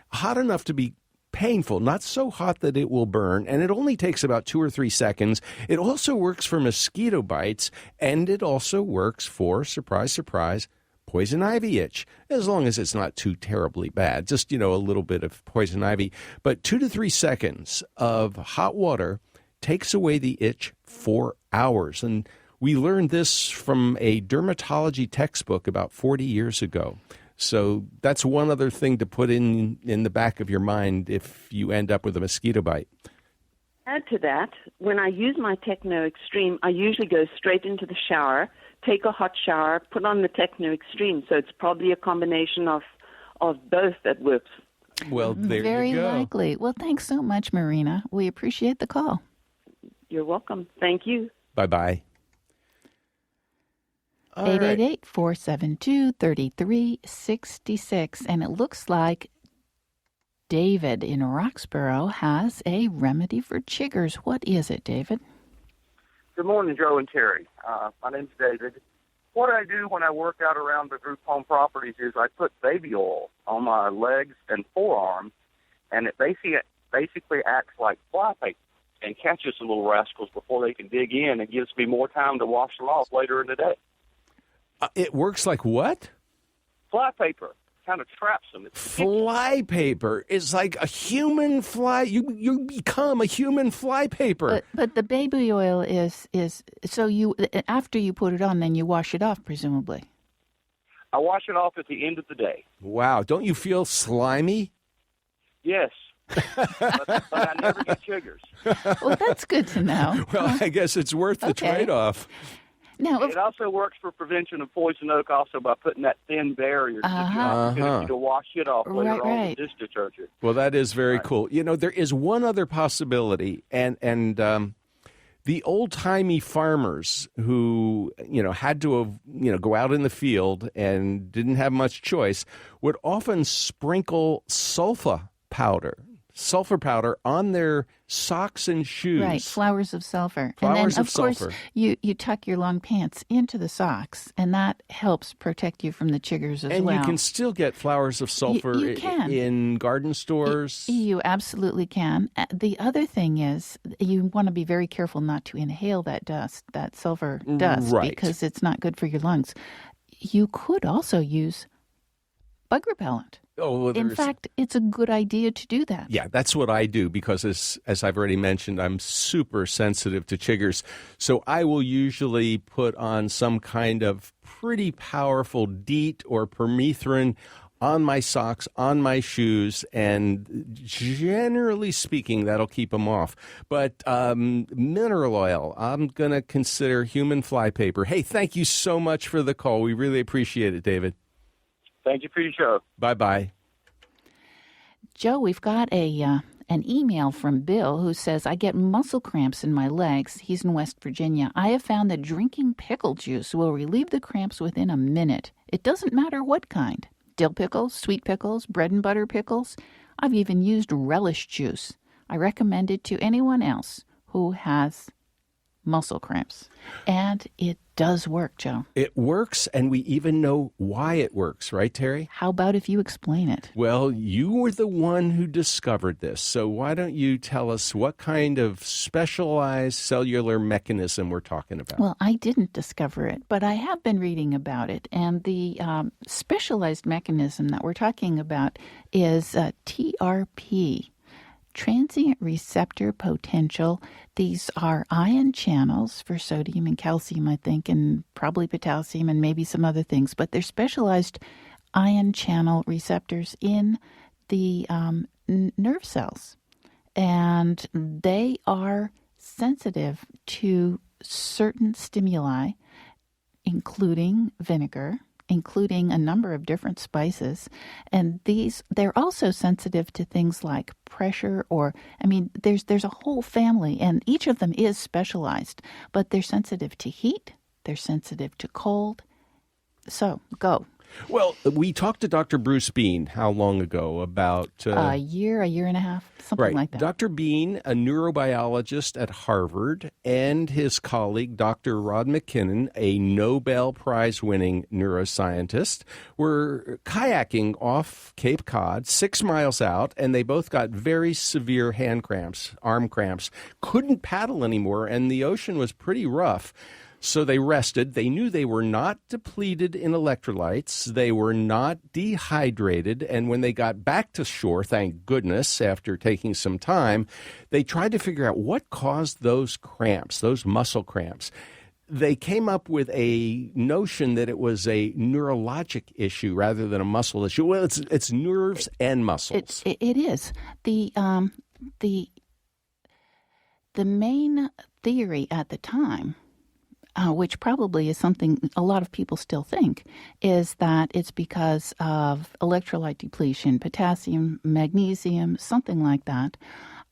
Hot enough to be painful, not so hot that it will burn, and it only takes about 2 or 3 seconds. It also works for mosquito bites, and it also works for, surprise, surprise, poison ivy itch, as long as it's not too terribly bad. Just, a little bit of poison ivy. But 2 to 3 seconds of hot water takes away the itch for hours. And we learned this from a dermatology textbook about 40 years ago. So that's one other thing to put in the back of your mind if you end up with a mosquito bite. Add to that, when I use my Techno Extreme, I usually go straight into the shower, take a hot shower, put on the Techno Extreme. So it's probably a combination of both that works. Well, there Very you go. Very likely. Well, thanks so much, Marina. We appreciate the call. You're welcome. Thank you. Bye-bye. 888-472-3366. And it looks like David in Roxborough has a remedy for chiggers. What is it, David? Good morning, Joe and Terry. My name's David. What I do when I work out around the group home properties is I put baby oil on my legs and forearms, and it basically acts like fly paper and catches the little rascals before they can dig in and gives me more time to wash them off later in the day. It works like what? Fly paper kind of traps them. Fly paper is like a human fly. You become a human fly paper. But the baby oil is so you after you put it on, then you wash it off, presumably. I wash it off at the end of the day. Wow. Don't you feel slimy? Yes. but I never get chiggers. Well, that's good to know. Well, I guess it's worth the trade-off. Now, it also works for prevention of poison oak also by putting that thin barrier to wash it off later on with dish detergent. Well, that is very cool. There is one other possibility, and the old-timey farmers who, had to go out in the field and didn't have much choice would often sprinkle sulfur powder on their socks and shoes. Right, flowers of sulfur. Flowers and then, of sulfur. Course, you tuck your long pants into the socks, and that helps protect you from the chiggers as well. And you can still get flowers of sulfur in garden stores. You absolutely can. The other thing is you want to be very careful not to inhale that dust, that sulfur dust, because it's not good for your lungs. You could also use bug repellent. Oh, well, in fact, it's a good idea to do that. Yeah, that's what I do because, as I've already mentioned, I'm super sensitive to chiggers. So I will usually put on some kind of pretty powerful DEET or permethrin on my socks, on my shoes, and generally speaking, that'll keep them off. But mineral oil, I'm going to consider human flypaper. Hey, thank you so much for the call. We really appreciate it, David. Thank you for your show. Bye-bye. Joe, we've got an email from Bill who says, I get muscle cramps in my legs. He's in West Virginia. I have found that drinking pickle juice will relieve the cramps within a minute. It doesn't matter what kind. Dill pickles, sweet pickles, bread and butter pickles. I've even used relish juice. I recommend it to anyone else who has muscle cramps. And it does work, Joe. It works, and we even know why it works, right, Terry? How about if you explain it? Well, you were the one who discovered this, so why don't you tell us what kind of specialized cellular mechanism we're talking about? Well, I didn't discover it, but I have been reading about it, and the specialized mechanism that we're talking about is TRP. Transient receptor potential. These are ion channels for sodium and calcium, I think, and probably potassium and maybe some other things. But they're specialized ion channel receptors in the nerve cells. And they are sensitive to certain stimuli, including vinegar, including a number of different spices. And they're also sensitive to things like pressure there's a whole family, and each of them is specialized, but they're sensitive to heat, they're sensitive to cold. So, go. Well, we talked to Dr. Bruce Bean how long ago about... a year and a half, something like that. Dr. Bean, a neurobiologist at Harvard, and his colleague, Dr. Rod McKinnon, a Nobel Prize-winning neuroscientist, were kayaking off Cape Cod, 6 miles out, and they both got very severe hand cramps, arm cramps, couldn't paddle anymore, and the ocean was pretty rough. So they rested. They knew they were not depleted in electrolytes. They were not dehydrated. And when they got back to shore, thank goodness, after taking some time, they tried to figure out what caused those cramps, those muscle cramps. They came up with a notion that it was a neurologic issue rather than a muscle issue. Well, it's nerves and muscles. It is. The main theory at the time, which probably is something a lot of people still think, is that it's because of electrolyte depletion, potassium, magnesium, something like that.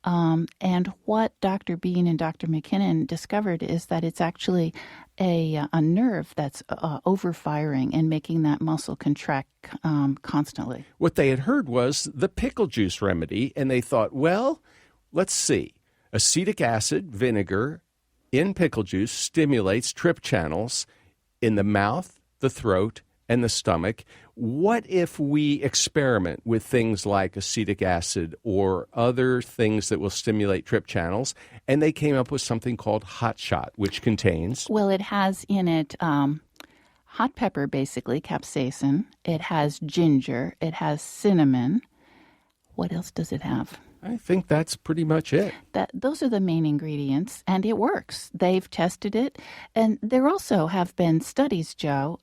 And what Dr. Bean and Dr. McKinnon discovered is that it's actually a nerve that's overfiring and making that muscle contract constantly. What they had heard was the pickle juice remedy, and they thought, well, let's see. Acetic acid, vinegar, in pickle juice stimulates trip channels in the mouth, the throat, and the stomach. What if we experiment with things like acetic acid or other things that will stimulate trip channels? And they came up with something called Hot Shot, which contains... Well, it has in it hot pepper, basically, capsaicin. It has ginger. It has cinnamon. What else does it have? I think that's pretty much it. Those are the main ingredients, and it works. They've tested it, and there also have been studies, Joe,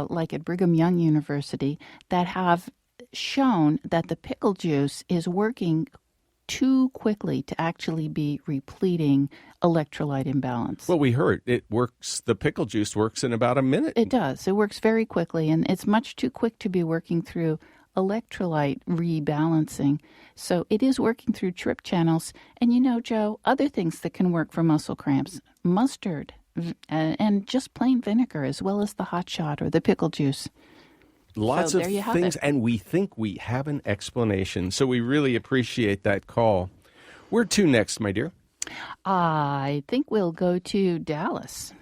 like at Brigham Young University, that have shown that the pickle juice is working too quickly to actually be repleting electrolyte imbalance. Well, we heard it works. The pickle juice works in about a minute. It does. It works very quickly, and it's much too quick to be working through electrolyte rebalancing. So it is working through trip channels. And you know, Joe, other things that can work for muscle cramps, mustard and just plain vinegar, as well as the Hot Shot or the pickle juice. Lots of things, and we think we have an explanation. So we really appreciate that call. Where to next, my dear? I think we'll go to Dallas.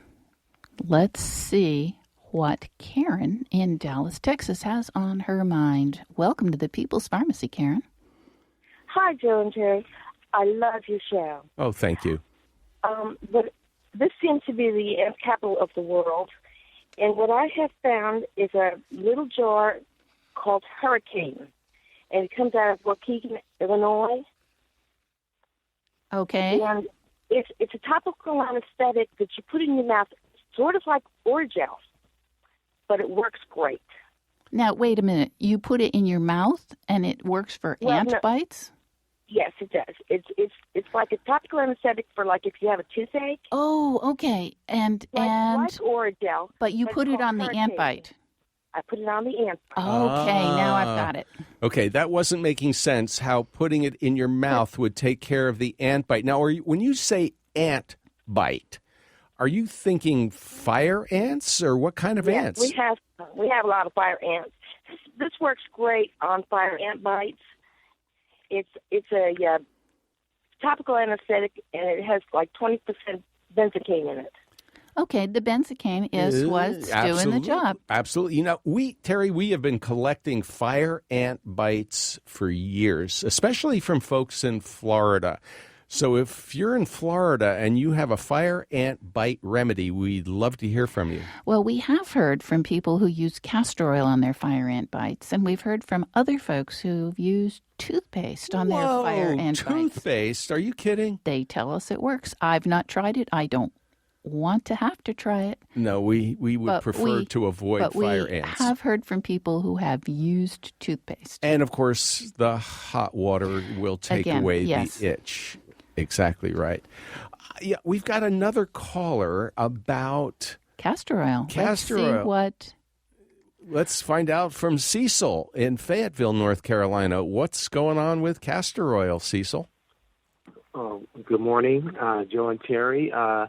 Let's see what Karen in Dallas, Texas has on her mind. Welcome to the People's Pharmacy, Karen. Hi, Joe and Terry. I love your show. Oh, thank you. But this seems to be the capital of the world. And what I have found is a little jar called Hurricane. And it comes out of Waukegan, Illinois. Okay. And it's a topical anesthetic that you put in your mouth, sort of like Orajel, but it works great. Now, wait a minute. You put it in your mouth and it works for ant bites? Yes, it does. It's like a topical anesthetic for like if you have a toothache. Oh, okay. And like Oradell. But you put it on the ant bite. I put it on the ant bite. Okay, now I've got it. Okay, that wasn't making sense, how putting it in your mouth would take care of the ant bite. Now, when you say ant bite, are you thinking fire ants or what kind of ants? We have a lot of fire ants. This works great on fire ant bites. It's a topical anesthetic, and it has like 20% benzocaine in it. Okay, the benzocaine is what's doing the job. Absolutely. You know, Terry, we have been collecting fire ant bites for years, especially from folks in Florida. So if you're in Florida and you have a fire ant bite remedy, we'd love to hear from you. Well, we have heard from people who use castor oil on their fire ant bites, and we've heard from other folks who've used toothpaste on their fire ant bites. Toothpaste? Are you kidding? They tell us it works. I've not tried it. I don't want to have to try it. No, we would prefer to avoid fire ants. We have heard from people who have used toothpaste. And, of course, the hot water will take away the itch. Exactly right. Yeah, we've got another caller about castor oil. Castor oil. Let's find out from Cecil in Fayetteville, North Carolina. What's going on with castor oil, Cecil? Good morning, Joe and Terry. I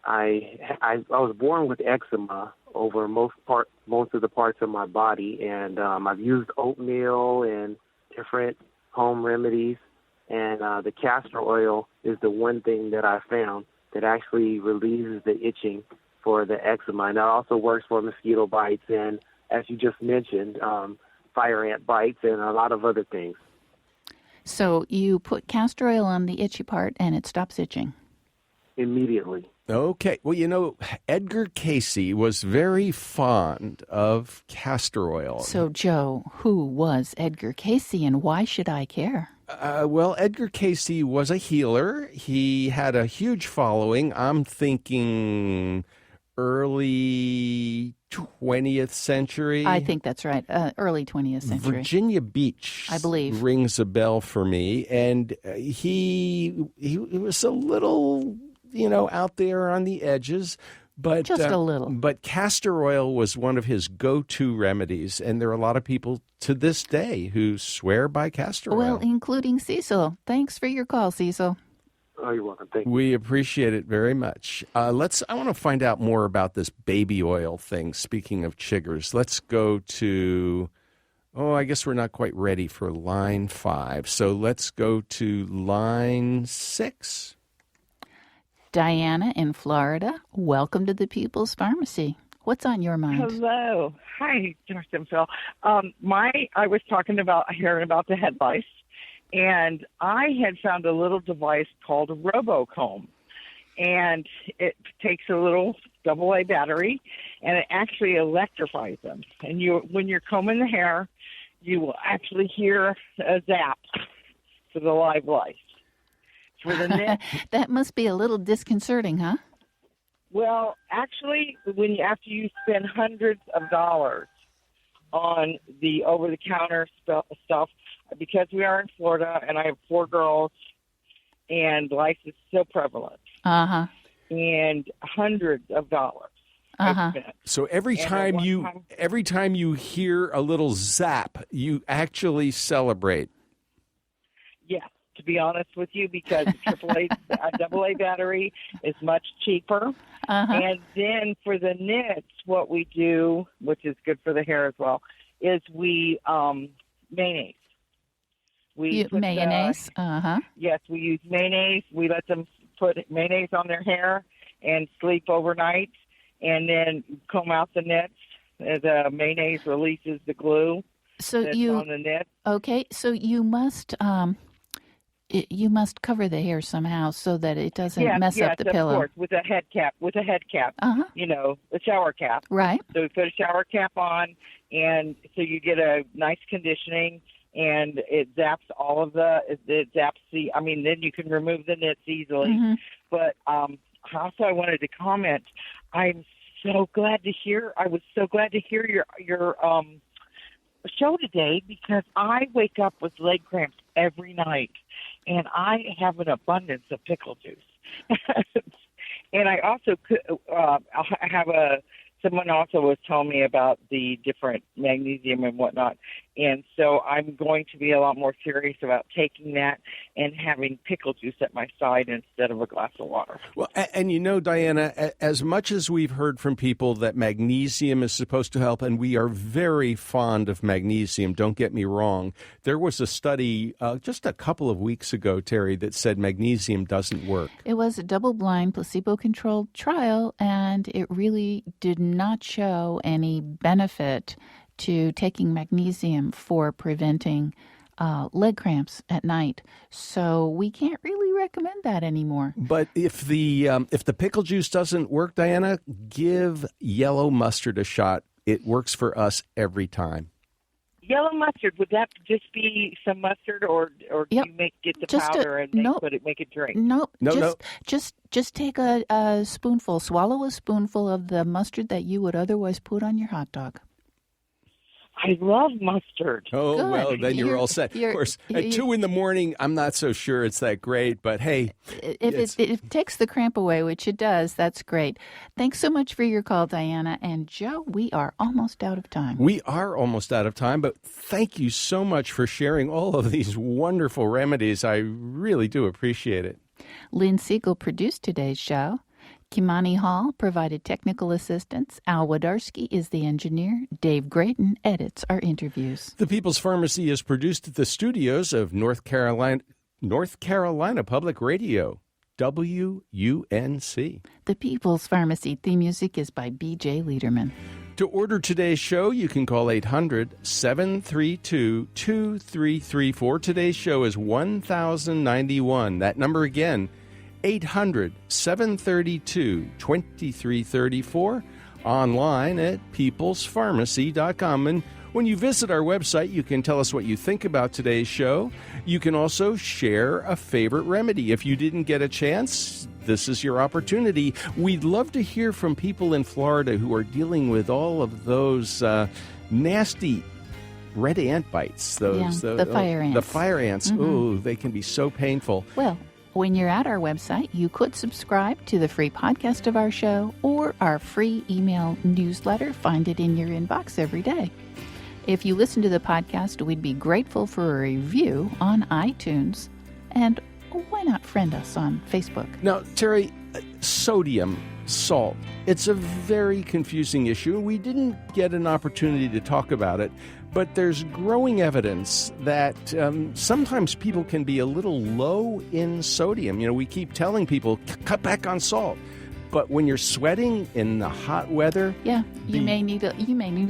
was born with eczema over most of the parts of my body, and I've used oatmeal and different home remedies. And the castor oil is the one thing that I found that actually relieves the itching for the eczema. And that also works for mosquito bites and, as you just mentioned, fire ant bites and a lot of other things. So you put castor oil on the itchy part and it stops itching? Immediately. Okay. Well, you know, Edgar Cayce was very fond of castor oil. So, Joe, who was Edgar Cayce and why should I care? Well, Edgar Cayce was a healer. He had a huge following. I'm thinking early 20th century. I think that's right. Early 20th century. Virginia Beach, I believe, rings a bell for me. And he was a little, out there on the edges. But just a little. But castor oil was one of his go-to remedies, and there are a lot of people to this day who swear by castor oil. Well, including Cecil. Thanks for your call, Cecil. Oh, you're welcome. Thank you. We appreciate it very much. I want to find out more about this baby oil thing. Speaking of chiggers, let's go to. Oh, I guess we're not quite ready for line 5, so let's go to line 6. Diana in Florida, welcome to the People's Pharmacy. What's on your mind? Hello. Hi, Dr. and Phil. I was hearing about the head lice, and I had found a little device called a RoboComb, and it takes a little AA battery, and it actually electrifies them. And when you're combing the hair, you will actually hear a zap for the live lice. For the nits, that must be a little disconcerting, huh? Well, actually, after you spend hundreds of dollars on the over-the-counter stuff, because we are in Florida and I have 4 girls, and lice is so prevalent, and hundreds of dollars. So every time you hear a little zap, you actually celebrate. Yes. To be honest with you, because a AA battery is much cheaper. And then for the nits, what we do, which is good for the hair as well, is we mayonnaise. Mayonnaise? Yes, we use mayonnaise. We let them put mayonnaise on their hair and sleep overnight, and then comb out the nits. The mayonnaise releases the glue on the nits. Okay, so you must... you must cover the hair somehow so that it doesn't mess up the pillow. Yes, of course, with a head cap, a shower cap. Right. So we put a shower cap on, and so you get a nice conditioning, and it zaps then you can remove the nits easily. But also I wanted to comment, I was so glad to hear your show today because I wake up with leg cramps every night, and I have an abundance of pickle juice. And I also someone also was telling me about the different magnesium and whatnot. And so I'm going to be a lot more serious about taking that and having pickle juice at my side instead of a glass of water. Well, and you know, Diana, as much as we've heard from people that magnesium is supposed to help, and we are very fond of magnesium, don't get me wrong, there was a study just a couple of weeks ago, Terry, that said magnesium doesn't work. It was a double-blind, placebo-controlled trial, and it really did not show any benefit to taking magnesium for preventing leg cramps at night. So we can't really recommend that anymore. But if the pickle juice doesn't work, Diana, give yellow mustard a shot. It works for us every time. Yellow mustard, would that just be some mustard, or Yep. do you get the Just powder and make a drink? No. No. Just take a spoonful, swallow a spoonful of the mustard that you would otherwise put on your hot dog. I love mustard. Oh, Good. well, then you're all set. Of course, at 2 a.m, I'm not so sure it's that great, but hey. If it takes the cramp away, which it does, that's great. Thanks so much for your call, Diana. And Joe, we are almost out of time. We are almost out of time, but thank you so much for sharing all of these wonderful remedies. I really do appreciate it. Lynn Siegel produced today's show. Kimani Hall provided technical assistance. Al Wadarski is the engineer. Dave Grayton edits our interviews. The People's Pharmacy is produced at the studios of North Carolina Public Radio, WUNC. The People's Pharmacy theme music is by B.J. Liederman. To order today's show, you can call 800-732-2334. Today's show is 1091. That number again, 800-732-2334, online at peoplespharmacy.com. And when you visit our website, you can tell us what you think about today's show. You can also share a favorite remedy. If you didn't get a chance, this is your opportunity. We'd love to hear from people in Florida who are dealing with all of those nasty red ant bites. The fire ants. The fire ants. Mm-hmm. Ooh, they can be so painful. Well, when you're at our website, you could subscribe to the free podcast of our show or our free email newsletter. Find it in your inbox every day. If you listen to the podcast, we'd be grateful for a review on iTunes. And why not friend us on Facebook? Now, Terry, sodium, salt, it's a very confusing issue. We didn't get an opportunity to talk about it, but there's growing evidence that sometimes people can be a little low in sodium. You know, we keep telling people, cut back on salt. But when you're sweating in the hot weather, you may need a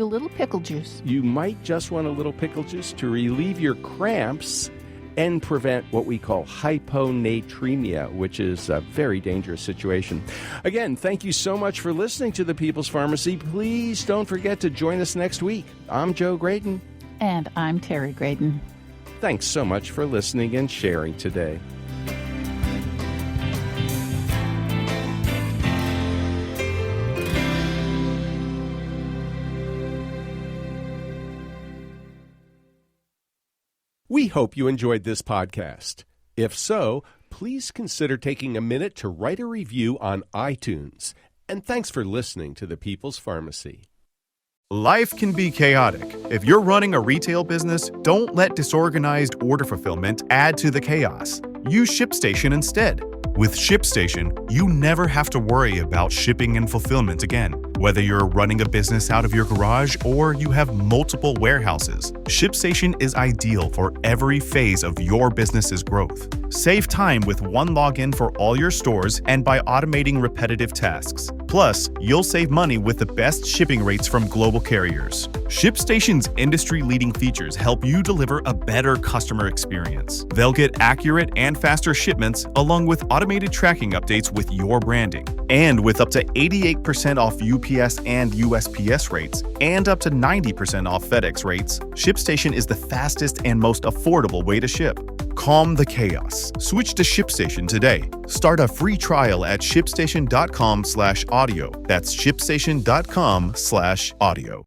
little pickle juice. You might just want a little pickle juice to relieve your cramps and prevent what we call hyponatremia, which is a very dangerous situation. Again, thank you so much for listening to The People's Pharmacy. Please don't forget to join us next week. I'm Joe Grayton. And I'm Terry Grayton. Thanks so much for listening and sharing today. We hope you enjoyed this podcast. If so, please consider taking a minute to write a review on iTunes. And thanks for listening to The People's Pharmacy. Life can be chaotic. If you're running a retail business, don't let disorganized order fulfillment add to the chaos. Use ShipStation instead. With ShipStation, you never have to worry about shipping and fulfillment again. Whether you're running a business out of your garage or you have multiple warehouses, ShipStation is ideal for every phase of your business's growth. Save time with one login for all your stores and by automating repetitive tasks. Plus, you'll save money with the best shipping rates from global carriers. ShipStation's industry-leading features help you deliver a better customer experience. They'll get accurate and faster shipments along with automated tracking updates with your branding. And with up to 88% off UPS and USPS rates and up to 90% off FedEx rates, ShipStation is the fastest and most affordable way to ship. Calm the chaos. Switch to ShipStation today. Start a free trial at shipstation.com/audio. That's shipstation.com/audio.